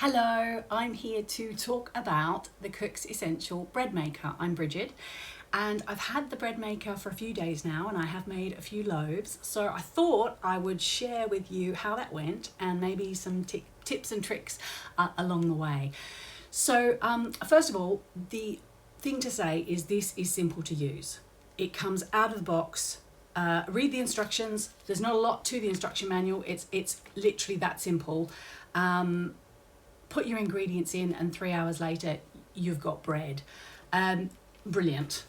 Hello, I'm here to talk about the Cook's Essential Bread Maker. I'm Bridget and I've had the bread maker for a few days now and I have made a few loaves. So I thought I would share with you how that went and maybe some tips and tricks along the way. So first of all, the thing to say is this is simple to use. It comes out of the box. Read the instructions. There's not a lot to the instruction manual. It's literally that simple. Put your ingredients in and 3 hours later you've got bread. Brilliant,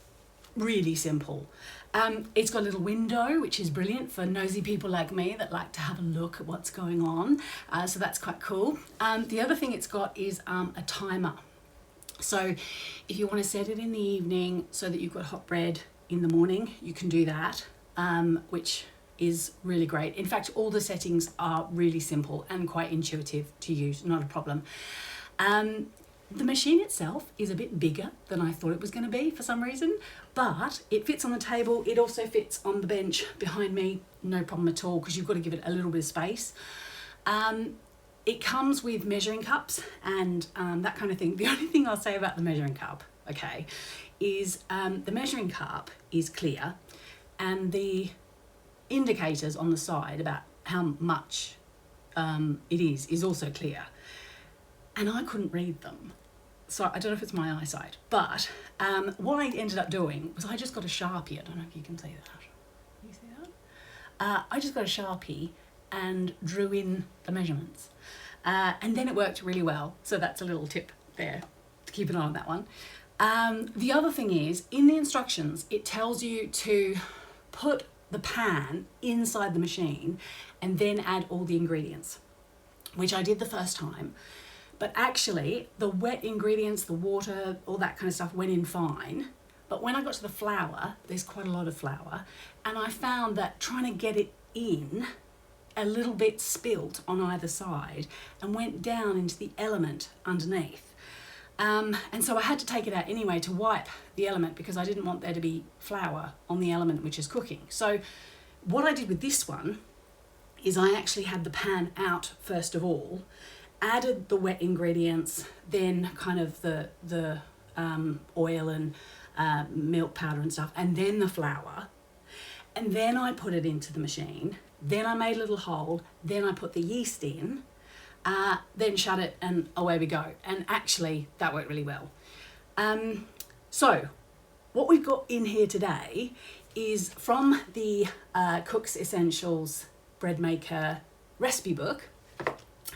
really simple. It's got a little window, which is brilliant for nosy people like me that like to have a look at what's going on, so that's quite cool. The other thing it's got is a timer. So if you want to set it in the evening so that you've got hot bread in the morning, you can do that, which is really great. In fact, all the settings are really simple and quite intuitive to use, not a problem. The machine itself is a bit bigger than I thought it was going to be for some reason, but it fits on the table. It also fits on the bench behind me, no problem at all, because you've got to give it a little bit of space. It comes with measuring cups and that kind of thing. The only thing I'll say about the measuring cup, okay, is the measuring cup is clear and the indicators on the side about how much it is also clear, and I couldn't read them, so I don't know if it's my eyesight, but what I ended up doing was I just got a Sharpie. I don't know if you can see that. You see that? I just got a Sharpie and drew in the measurements, and then it worked really well. So that's a little tip there to keep an eye on that one. The other thing is, in the instructions it tells you to put the pan inside the machine and then add all the ingredients, which I did the first time, but actually the wet ingredients, the water, all that kind of stuff went in fine. But when I got to the flour, there's quite a lot of flour, and I found that trying to get it in, a little bit spilt on either side and went down into the element underneath. And so I had to take it out anyway to wipe the element because I didn't want there to be flour on the element which is cooking. So what I did with this one is I actually had the pan out first of all, added the wet ingredients, then kind of the oil and milk powder and stuff, and then the flour. And then I put it into the machine. Then I made a little hole. Then I put the yeast in. Then shut it and away we go. And actually that worked really well. So what we've got in here today is from the Cook's Essentials Bread Maker recipe book.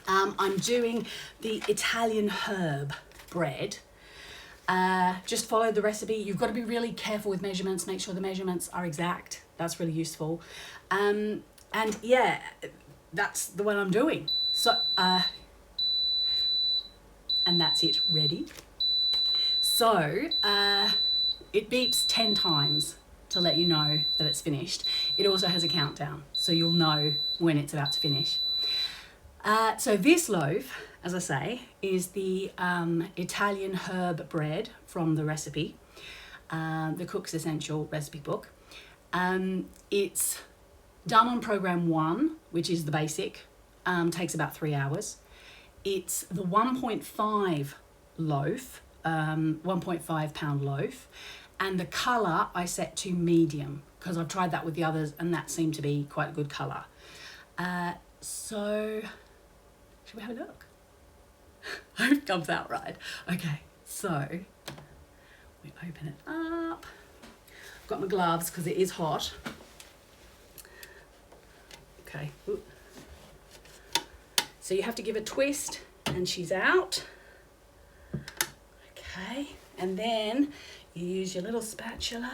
I'm doing the Italian herb bread. Just follow the recipe. You've got to be really careful with measurements. Make sure the measurements are exact. That's really useful. And yeah, that's the one I'm doing. So, and that's it, ready. So, it beeps 10 times to let you know that it's finished. It also has a countdown, so you'll know when it's about to finish. So this loaf, as I say, is the Italian herb bread from the recipe, the Cook's Essential recipe book. It's done on program 1, which is the basic. Takes about 3 hours. It's the 1.5 loaf, 1.5 pound loaf, and the colour I set to medium because I've tried that with the others and that seemed to be quite a good colour. So, should we have a look? I hope it comes out right. Okay, so we open it up. I've got my gloves because it is hot. Okay. Ooh. So you have to give a twist and she's out. Okay, and then you use your little spatula,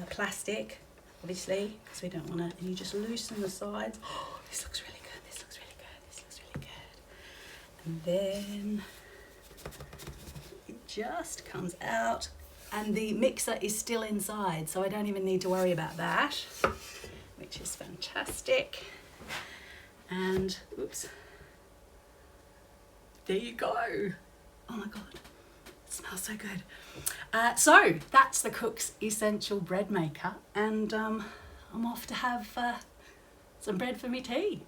plastic, obviously, because we don't want to, and you just loosen the sides. Oh, this looks really good, this looks really good, this looks really good. And then it just comes out and the mixer is still inside, so I don't even need to worry about that, which is fantastic. And, oops, there you go. Oh my God, it smells so good. So that's the Cook's Essential Bread Maker, and I'm off to have some bread for me tea.